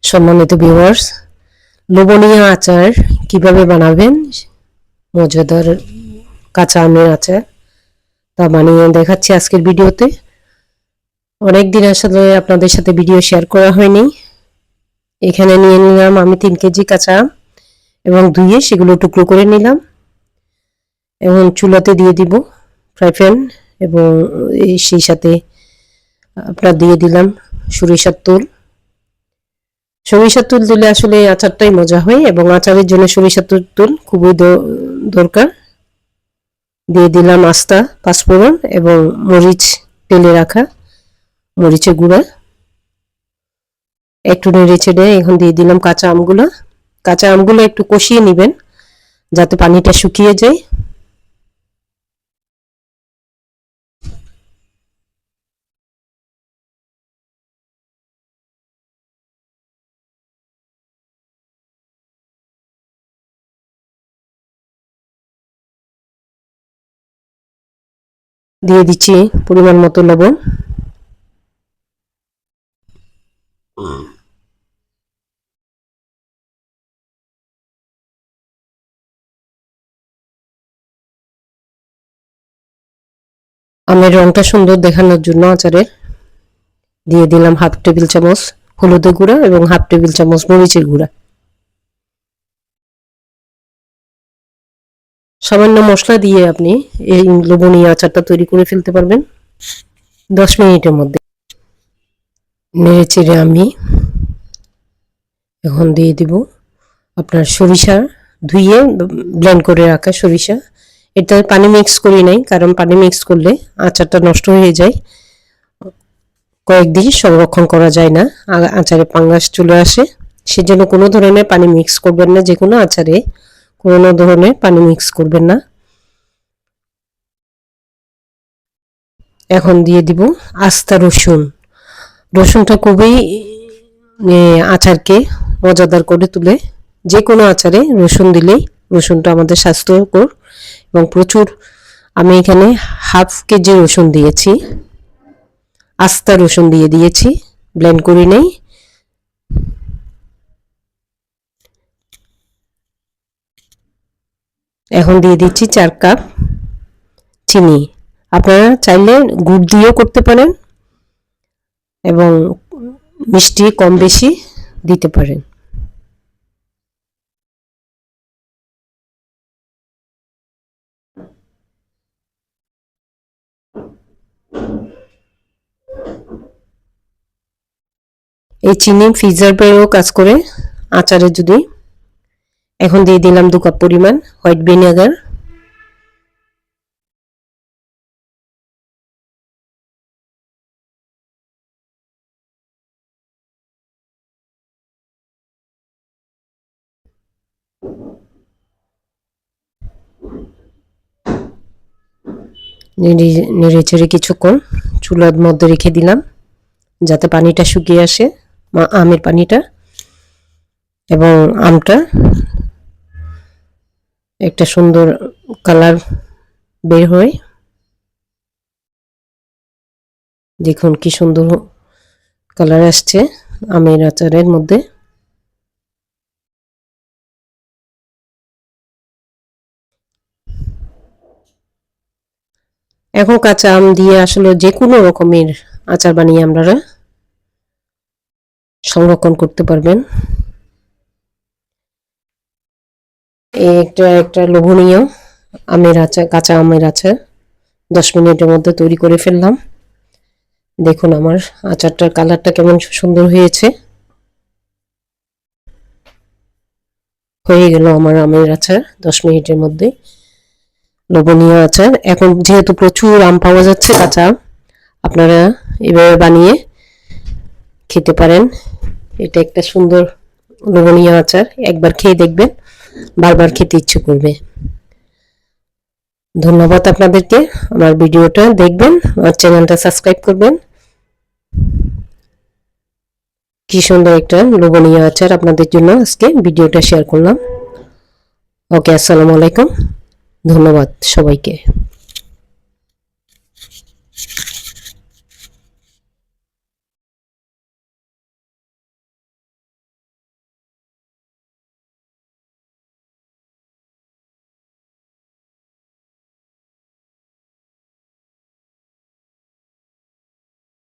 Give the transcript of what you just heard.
সম্মানিত ভিউয়ার্স, লোভনীয় আচার কিভাবে বানাবেন, মজাদার কাঁচা আমের আচার তা বানিয়ে দেখাচ্ছি আজকের ভিডিওতে। অনেকদিন আসলে আপনাদের সাথে ভিডিও শেয়ার করা হয়নি। এখানে নিয়ে নিলাম আমি 3 কেজি কাঁচা আম এবং ধুয়ে সেগুলো টুকরো করে নিলাম এবং চুলাতে দিয়ে দিব ফ্রাই প্যান এবং সেই সাথে আপনার দিয়ে দিলাম সরিষার তেল দিলে আসলে আচারটাই মজা হয় এবং আচারের জন্য সরিষার তেল খুবই দরকার। দিয়ে দিলাম আস্তা পাঁচফোড়ন এবং মরিচ, তেলে রাখা মরিচের গুঁড়া। একটু নেড়ে চেড়ে এখন দিয়ে দিলাম কাঁচা আমগুলো একটু কষিয়ে নেবেন যাতে পানিটা শুকিয়ে যায়। দিয়ে দিচ্ছি পরিমাণ মতো লবণ। আমের রংটা সুন্দর দেখানোর জন্য আচারের দিয়ে দিলাম হাফ টেবিল চামচ হলুদের গুঁড়া এবং হাফ টেবিল চামচ মরিচের গুঁড়া। সামান্য মশলা দিয়ে আপনি এই লোভনীয় আচারটা তৈরি করে ফেলতে পারবেন 10 মিনিটের মধ্যে। নেড়ে চেড়ে আমি এখন দিয়ে দিব আপনার সরিষা, ধুয়ে ব্লেন্ড করে রাখা সরিষা। এটা পানি মিক্স করি নাই, কারণ পানি মিক্স করলে আচারটা নষ্ট হয়ে যায়, কয়েকদিন সংরক্ষণ করা যায় না, আচারে পাঙ্গাস চলে আসে। সেজন্য কোনো ধরনের পানি মিক্স করবেন না, যে কোনো আচারে কোনো ধরনের পানি মিক্স করবেন না। এখন দিয়ে দিব আস্তা রসুনটা খুবই আচারকে মজাদার করে তুলে। যে কোনো আচারে রসুন দিলেই, রসুনটা আমাদের স্বাস্থ্যকর এবং প্রচুর। আমি এখানে হাফ কেজি রসুন দিয়েছি, আস্তা রসুন দিয়ে দিয়েছি, ব্লেন্ড করে নেই। এখন দিয়ে দিচ্ছি 4 কাপ চিনি। আপনারা চাইলে গুড় দিয়েও করতে পারেন এবং মিষ্টি কম বেশি দিতে পারেন। এই চিনি প্রিজার্ভেরও কাজ করে আচারে যদি। এখন দিয়ে দিলাম 2 কাপ পরিমাণ হোয়াইট ভিনেগার। নেড়ে চেড়ে কিছুক্ষণ চুলার মধ্যে রেখে দিলাম যাতে পানিটা শুকিয়ে আসে, আমের পানিটা, এবং আমটা একটা সুন্দর কালার বের হয়। দেখুন কি সুন্দর কালার আসছে আমের আচারের মধ্যে। এখন কাঁচা আম দিয়ে আসলে যে কোনো রকমের আচার বানিয়ে আপনারা সংরক্ষণ করতে পারবেন। একটা লোভনীয় আমের আচার, কাঁচা আমের আচার 10 মিনিটের মধ্যে তৈরি করে ফেললাম। দেখুন আমার আচারটার কালারটা কেমন সুন্দর হয়েছে। হয়ে গেল আমার আমের আচার 10 মিনিটের মধ্যে, লোভনীয় আচার। এখন যেহেতু প্রচুর আম পাওয়া যাচ্ছে কাঁচা, আপনারা এভাবে বানিয়ে খেতে পারেন। এটা একটা সুন্দর লোভনীয় আচার, একবার খেয়ে দেখবেন বারবার খেতে ইচ্ছে করবে। ধন্যবাদ আপনাদেরকে। আমার ভিডিওটা দেখবেন, আমার চ্যানেলটা সাবস্ক্রাইব করবেন। কি সুন্দর একটা লোভনীয় আচার আপনাদের জন্য আজকে ভিডিওটা শেয়ার করলাম। ওকে, আসসালামু আলাইকুম, ধন্যবাদ সবাইকে।